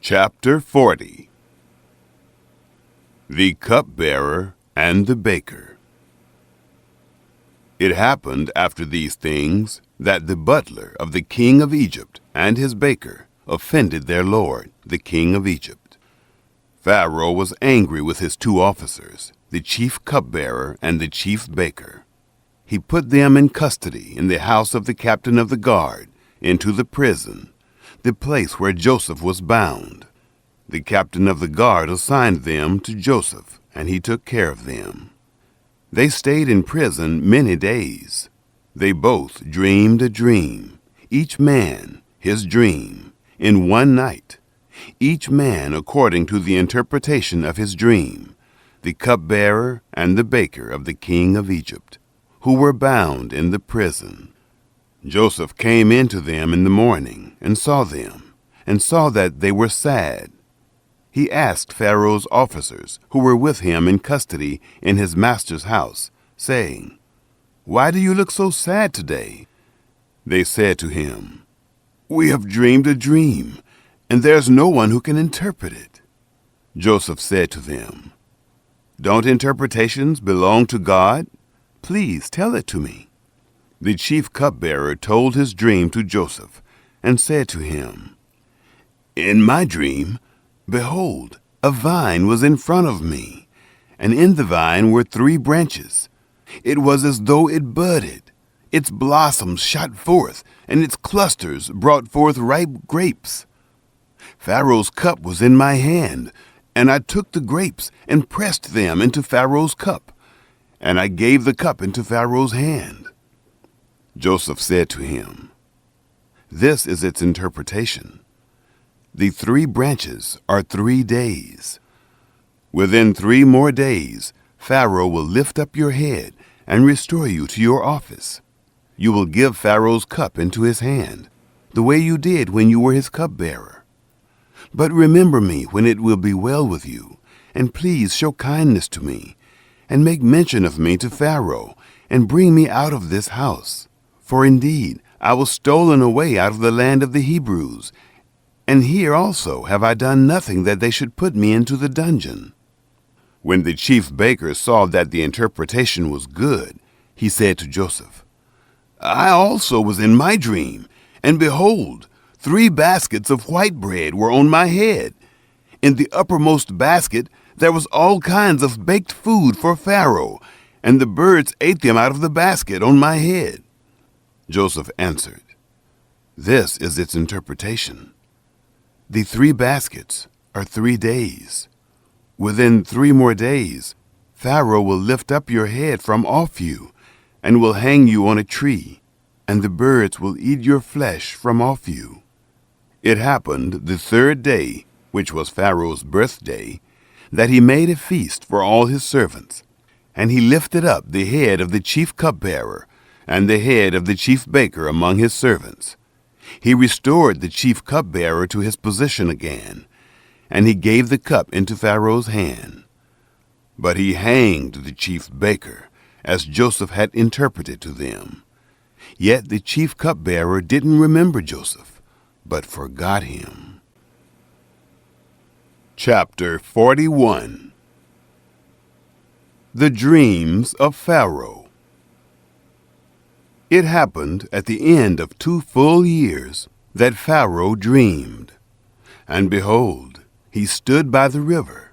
Chapter 40. The Cupbearer and the Baker. It happened after these things that the butler of the king of Egypt and his baker offended their lord, the king of Egypt. Pharaoh was angry with his two officers, the chief cupbearer and the chief baker. He put them in custody in the house of the captain of the guard, into the prison, the place where Joseph was bound. The captain of the guard assigned them to Joseph, and he took care of them. They stayed in prison many days. They both dreamed a dream, each man his dream, in one night, each man according to the interpretation of his dream, the cupbearer and the baker of the king of Egypt, who were bound in the prison. Joseph came in to them in the morning and saw them, and saw that they were sad. He asked Pharaoh's officers, who were with him in custody in his master's house, saying, "Why do you look so sad today?" They said to him, "We have dreamed a dream, and there's no one who can interpret it." Joseph said to them, "Don't interpretations belong to God? Please tell it to me." The chief cupbearer told his dream to Joseph, and said to him, "In my dream, behold, a vine was in front of me, and in the vine were 3 branches. It was as though it budded. Its blossoms shot forth, and its clusters brought forth ripe grapes. Pharaoh's cup was in my hand, and I took the grapes and pressed them into Pharaoh's cup, and I gave the cup into Pharaoh's hand." Joseph said to him, "This is its interpretation. The 3 branches are 3 days. Within 3 more days, Pharaoh will lift up your head and restore you to your office. You will give Pharaoh's cup into his hand, the way you did when you were his cupbearer. But remember me when it will be well with you, and please show kindness to me, and make mention of me to Pharaoh, and bring me out of this house. For indeed, I was stolen away out of the land of the Hebrews, and here also have I done nothing that they should put me into the dungeon." When the chief baker saw that the interpretation was good, he said to Joseph, "I also was in my dream, and behold, 3 baskets of white bread were on my head. In the uppermost basket there was all kinds of baked food for Pharaoh, and the birds ate them out of the basket on my head." Joseph answered, "This is its interpretation. The 3 baskets are 3 days. Within 3 more days, Pharaoh will lift up your head from off you, and will hang you on a tree, and the birds will eat your flesh from off you." It happened the 3rd day, which was Pharaoh's birthday, that he made a feast for all his servants, and he lifted up the head of the chief cupbearer and the head of the chief baker among his servants. He restored the chief cupbearer to his position again, and he gave the cup into Pharaoh's hand. But he hanged the chief baker, as Joseph had interpreted to them. Yet the chief cupbearer didn't remember Joseph, but forgot him. Chapter 41. The Dreams of Pharaoh. It happened at the end of 2 full years that Pharaoh dreamed. And behold, he stood by the river.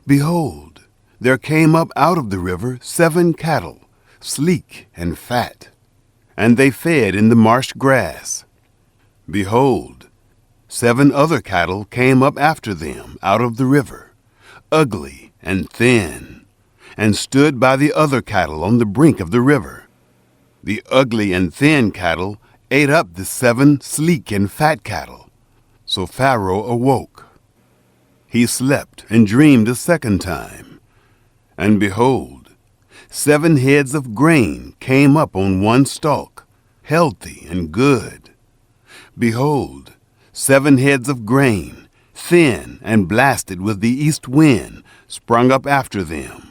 Behold, there came up out of the river 7 cattle, sleek and fat, and they fed in the marsh grass. Behold, 7 other cattle came up after them out of the river, ugly and thin, and stood by the other cattle on the brink of the river. The ugly and thin cattle ate up the 7 sleek and fat cattle. So Pharaoh awoke. He slept and dreamed a 2nd time. And behold, 7 heads of grain came up on one stalk, healthy and good. Behold, 7 heads of grain, thin and blasted with the east wind, sprung up after them.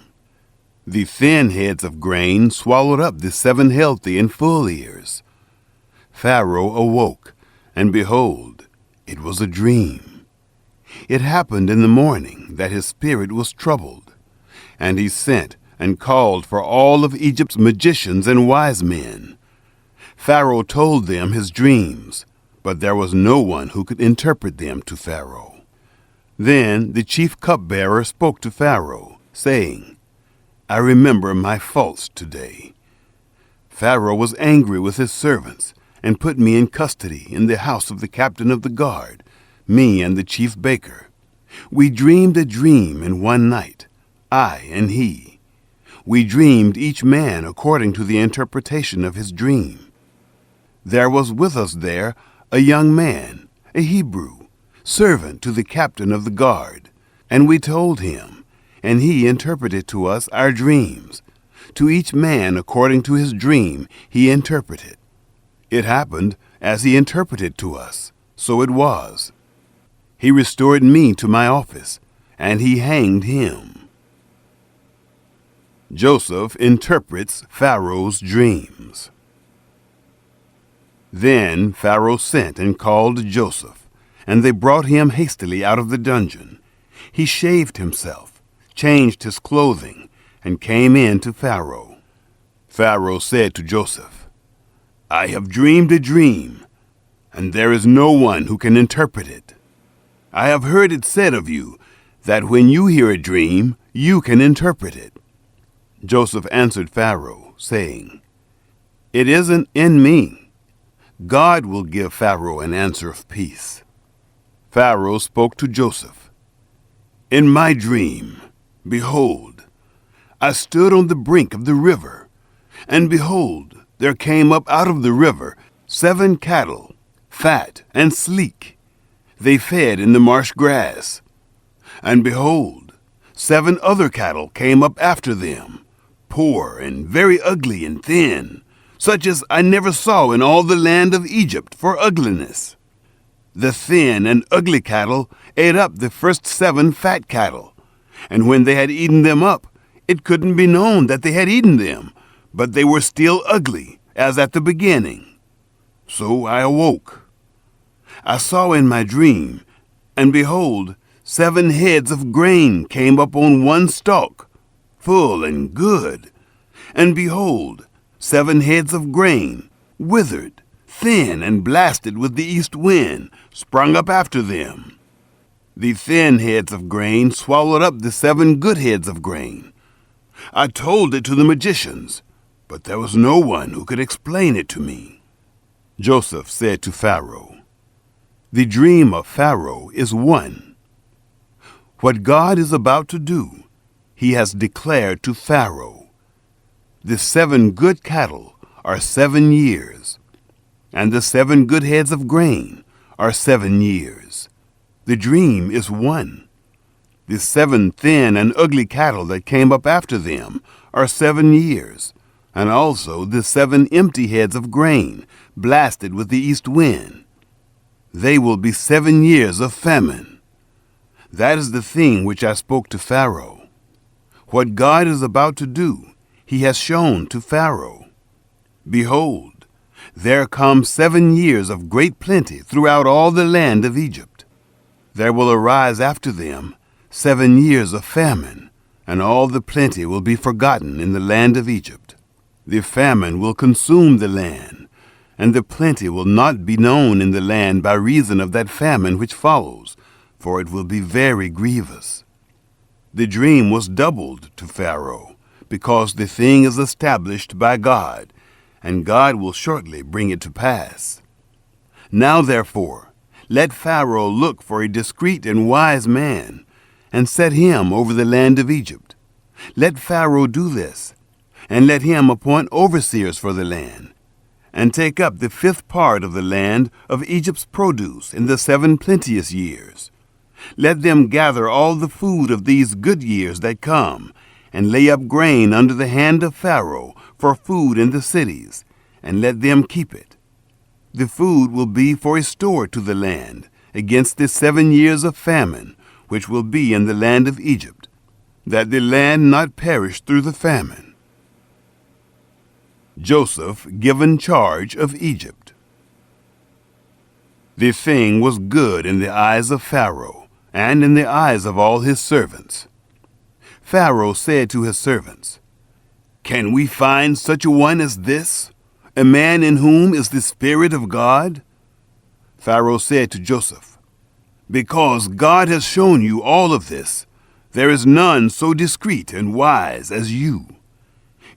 The thin heads of grain swallowed up the 7 healthy and full ears. Pharaoh awoke, and behold, it was a dream. It happened in the morning that his spirit was troubled, and he sent and called for all of Egypt's magicians and wise men. Pharaoh told them his dreams, but there was no one who could interpret them to Pharaoh. Then the chief cupbearer spoke to Pharaoh, saying, "I remember my faults today." Pharaoh was angry with his servants and put me in custody in the house of the captain of the guard, me and the chief baker. We dreamed a dream in one night, I and he. We dreamed each man according to the interpretation of his dream. There was with us there a young man, a Hebrew, servant to the captain of the guard, and we told him, and he interpreted to us our dreams. To each man according to his dream he interpreted. It happened as he interpreted to us, so it was. He restored me to my office, and he hanged him. Joseph interprets Pharaoh's dreams. Then Pharaoh sent and called Joseph, and they brought him hastily out of the dungeon. He shaved himself, changed his clothing, and came in to Pharaoh. Pharaoh said to Joseph, "I have dreamed a dream, and there is no one who can interpret it. I have heard it said of you that when you hear a dream, you can interpret it." Joseph answered Pharaoh, saying, "It isn't in me. God will give Pharaoh an answer of peace." Pharaoh spoke to Joseph, "In my dream, behold, I stood on the brink of the river, and behold, there came up out of the river 7 cattle, fat and sleek. They fed in the marsh grass. And behold, 7 other cattle came up after them, poor and very ugly and thin, such as I never saw in all the land of Egypt for ugliness. The thin and ugly cattle ate up the first 7 fat cattle, and when they had eaten them up, it couldn't be known that they had eaten them, but they were still ugly, as at the beginning. So I awoke. I saw in my dream, and behold, 7 heads of grain came up on one stalk, full and good. And behold, 7 heads of grain, withered, thin and blasted with the east wind, sprung up after them. The thin heads of grain swallowed up the 7 good heads of grain. I told it to the magicians, but there was no one who could explain it to me." Joseph said to Pharaoh, "The dream of Pharaoh is one. What God is about to do, he has declared to Pharaoh. The 7 good cattle are 7 years, and the 7 good heads of grain are 7 years. The dream is one. The 7 thin and ugly cattle that came up after them are 7 years, and also the 7 empty heads of grain, blasted with the east wind. They will be 7 years of famine. That is the thing which I spoke to Pharaoh. What God is about to do, he has shown to Pharaoh. Behold, there come 7 years of great plenty throughout all the land of Egypt. There will arise after them 7 years of famine, and all the plenty will be forgotten in the land of Egypt. The famine will consume the land, and the plenty will not be known in the land by reason of that famine which follows, for it will be very grievous. The dream was doubled to Pharaoh, because the thing is established by God, and God will shortly bring it to pass. Now therefore, let Pharaoh look for a discreet and wise man, and set him over the land of Egypt. Let Pharaoh do this, and let him appoint overseers for the land, and take up the 5th part of the land of Egypt's produce in the 7 plenteous years. Let them gather all the food of these good years that come, and lay up grain under the hand of Pharaoh for food in the cities, and let them keep it. The food will be for a store to the land against the 7 years of famine, which will be in the land of Egypt, that the land not perish through the famine." Joseph given charge of Egypt. The thing was good in the eyes of Pharaoh, and in the eyes of all his servants. Pharaoh said to his servants, "Can we find such a one as this, a man in whom is the Spirit of God?" Pharaoh said to Joseph, "Because God has shown you all of this, there is none so discreet and wise as you.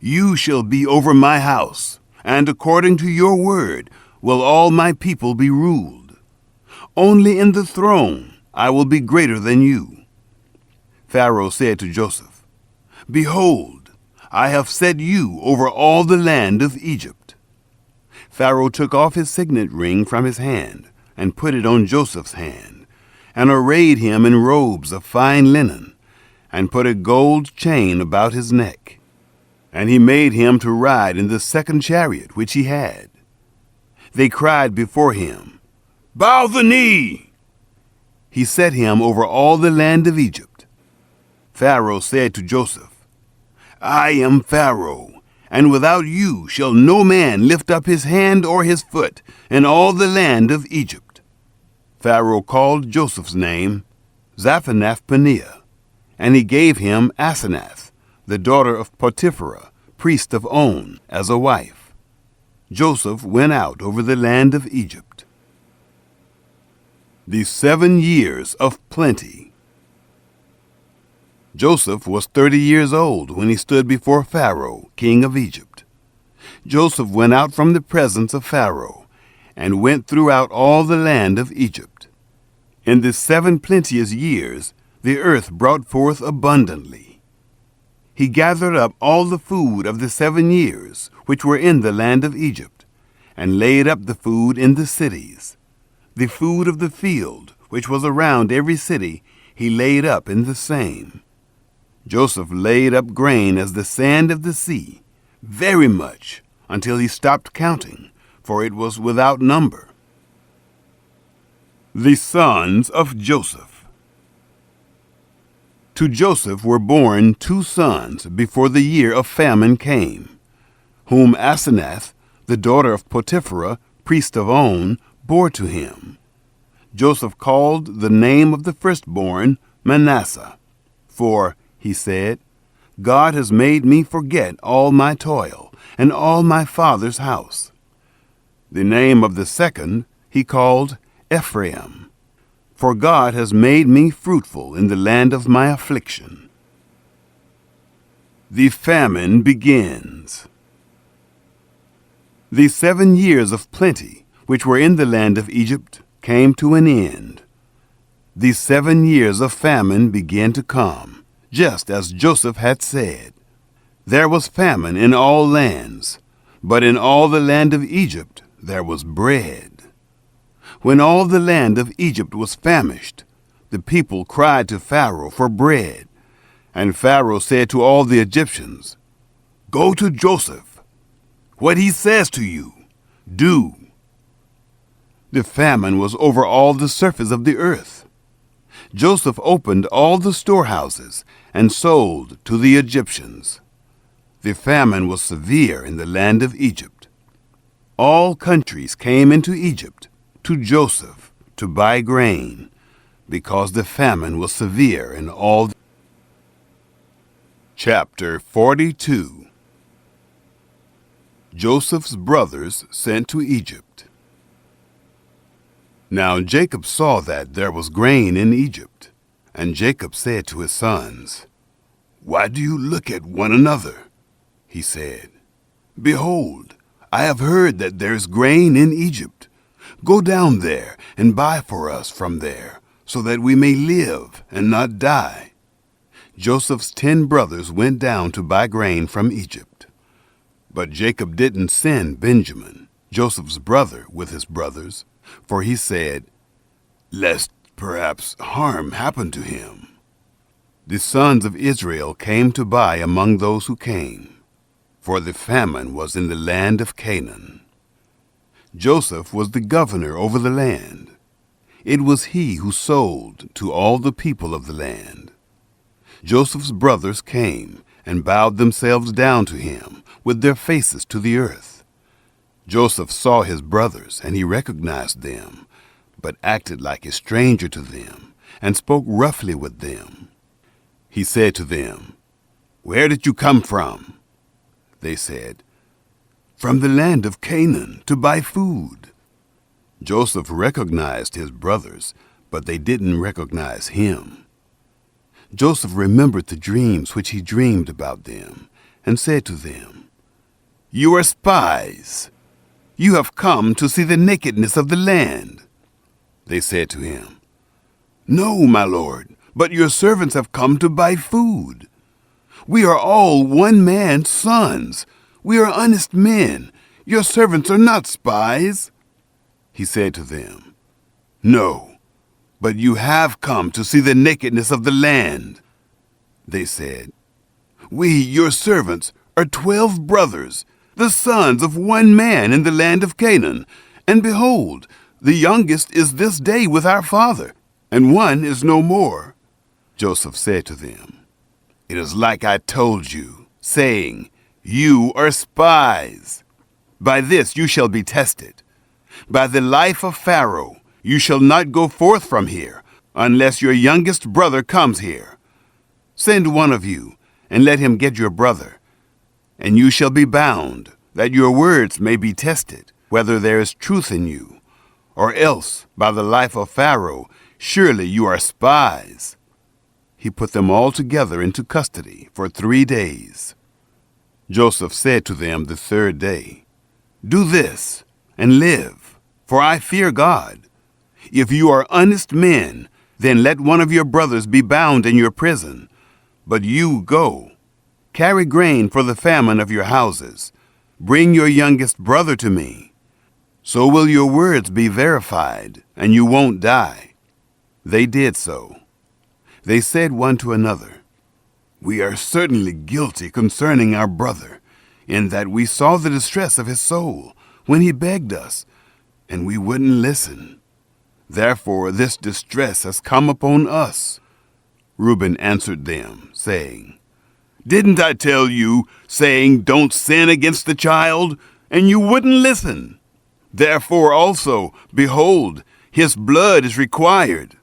You shall be over my house, and according to your word will all my people be ruled. Only in the throne I will be greater than you." Pharaoh said to Joseph, "Behold, I have set you over all the land of Egypt." Pharaoh took off his signet ring from his hand and put it on Joseph's hand, and arrayed him in robes of fine linen, and put a gold chain about his neck. And he made him to ride in the second chariot which he had. They cried before him, "Bow the knee!" He set him over all the land of Egypt. Pharaoh said to Joseph, "I am Pharaoh, and without you shall no man lift up his hand or his foot in all the land of Egypt." Pharaoh called Joseph's name Zaphenath-Paneah, and he gave him Asenath, the daughter of Potiphera, priest of On, as a wife. Joseph went out over the land of Egypt. The 7 years of plenty. Joseph was 30 years old when he stood before Pharaoh, king of Egypt. Joseph went out from the presence of Pharaoh, and went throughout all the land of Egypt. In the 7 plenteous years the earth brought forth abundantly. He gathered up all the food of the 7 years which were in the land of Egypt, and laid up the food in the cities. The food of the field, which was around every city, he laid up in the same. Joseph laid up grain as the sand of the sea, very much, until he stopped counting, for it was without number. The sons of Joseph. To Joseph were born 2 sons before the year of famine came, whom Asenath, the daughter of Potiphera, priest of On, bore to him. Joseph called the name of the firstborn Manasseh, for, he said, "God has made me forget all my toil and all my father's house." The name of the second he called Ephraim, "For God has made me fruitful in the land of my affliction." The famine begins. The 7 years of plenty, which were in the land of Egypt, came to an end. The 7 years of famine began to come, just as Joseph had said. There was famine in all lands, but in all the land of Egypt there was bread. When all the land of Egypt was famished, the people cried to Pharaoh for bread, and Pharaoh said to all the Egyptians, "Go to Joseph. What he says to you, do." The famine was over all the surface of the earth. Joseph opened all the storehouses and sold to the Egyptians. The famine was severe in the land of Egypt. All countries came into Egypt to Joseph to buy grain, because the famine was severe in all. Chapter 42. Joseph's brothers sent to Egypt. Now Jacob saw that there was grain in Egypt, and Jacob said to his sons, "Why do you look at one another?" he said. "Behold, I have heard that there is grain in Egypt. Go down there and buy for us from there, so that we may live and not die." Joseph's 10 brothers went down to buy grain from Egypt. But Jacob didn't send Benjamin, Joseph's brother, with his brothers, for he said, "Lest perhaps harm happen to him." The sons of Israel came to buy among those who came, for the famine was in the land of Canaan. Joseph was the governor over the land. It was he who sold to all the people of the land. Joseph's brothers came and bowed themselves down to him with their faces to the earth. Joseph saw his brothers, and he recognized them, but acted like a stranger to them, and spoke roughly with them. He said to them, "Where did you come from?" They said, "From the land of Canaan to buy food." Joseph recognized his brothers, but they didn't recognize him. Joseph remembered the dreams which he dreamed about them, and said to them, "You are spies. You have come to see the nakedness of the land." They said to him, "No, my lord, but your servants have come to buy food. We are all one man's sons. We are honest men. Your servants are not spies." He said to them, "No, but you have come to see the nakedness of the land." They said, "We, your servants, are 12 brothers, the sons of one man in the land of Canaan. And behold, the youngest is this day with our father, and one is no more." Joseph said to them, "It is like I told you, saying, 'You are spies.' By this you shall be tested. By the life of Pharaoh, you shall not go forth from here, unless your youngest brother comes here. Send one of you, and let him get your brother. And you shall be bound, that your words may be tested, whether there is truth in you. Or else, by the life of Pharaoh, surely you are spies." He put them all together into custody for 3 days. Joseph said to them the 3rd day, "Do this, and live, for I fear God. If you are honest men, then let one of your brothers be bound in your prison. But you go. Carry grain for the famine of your houses. Bring your youngest brother to me. So will your words be verified, and you won't die." They did so. They said one to another, "We are certainly guilty concerning our brother, in that we saw the distress of his soul when he begged us, and we wouldn't listen. Therefore this distress has come upon us." Reuben answered them, saying, "Didn't I tell you, saying, 'Don't sin against the child,' and you wouldn't listen? Therefore also, behold, his blood is required."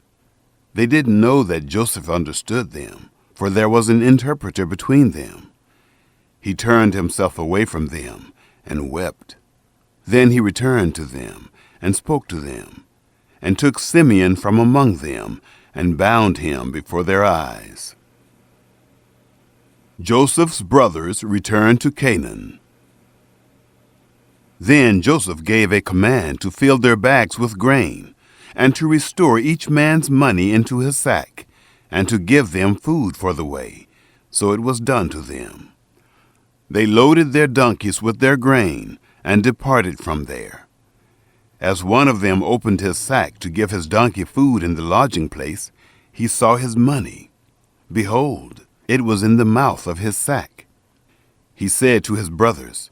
They didn't know that Joseph understood them, for there was an interpreter between them. He turned himself away from them and wept. Then he returned to them and spoke to them, and took Simeon from among them, and bound him before their eyes. Joseph's brothers returned to Canaan. Then Joseph gave a command to fill their bags with grain, and to restore each man's money into his sack, and to give them food for the way. So it was done to them. They loaded their donkeys with their grain, and departed from there. As one of them opened his sack to give his donkey food in the lodging place, he saw his money. Behold, it was in the mouth of his sack. He said to his brothers,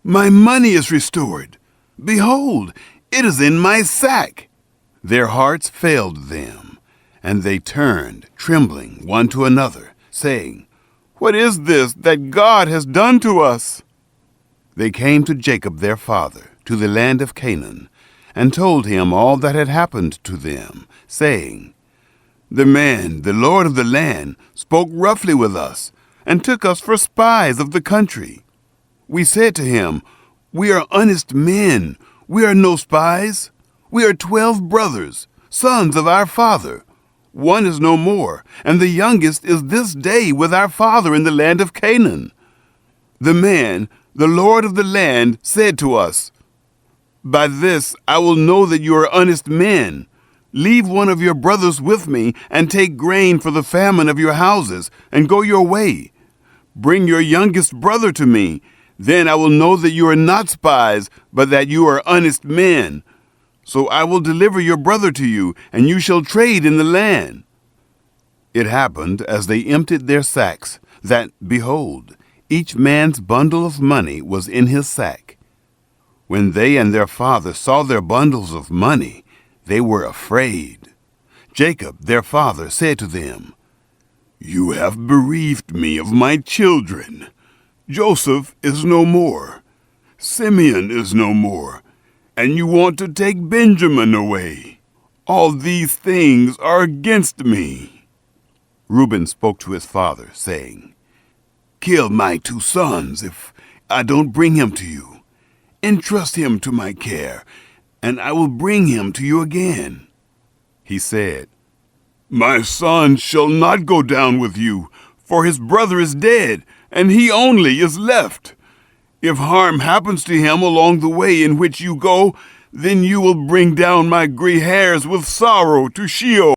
"My money is restored. Behold, it is in my sack." Their hearts failed them, and they turned, trembling, one to another, saying, "What is this that God has done to us?" They came to Jacob their father, to the land of Canaan, and told him all that had happened to them, saying, "The man, the lord of the land, spoke roughly with us, and took us for spies of the country. We said to him, 'We are honest men. We are no spies. We are 12 brothers, sons of our father. One is no more, and the youngest is this day with our father in the land of Canaan.' The man, the lord of the land, said to us, 'By this I will know that you are honest men. Leave one of your brothers with me, and take grain for the famine of your houses, and go your way. Bring your youngest brother to me. Then I will know that you are not spies, but that you are honest men. So I will deliver your brother to you, and you shall trade in the land.' It happened, as they emptied their sacks, that, behold, each man's bundle of money was in his sack. When they and their father saw their bundles of money, they were afraid. Jacob, their father, said to them, 'You have bereaved me of my children. Joseph is no more. Simeon is no more. And you want to take Benjamin away. All these things are against me." Reuben spoke to his father, saying, "Kill my 2 sons if I don't bring him to you. Entrust him to my care, and I will bring him to you again." He said, "My son shall not go down with you, for his brother is dead, and he only is left. If harm happens to him along the way in which you go, then you will bring down my gray hairs with sorrow to Sheol."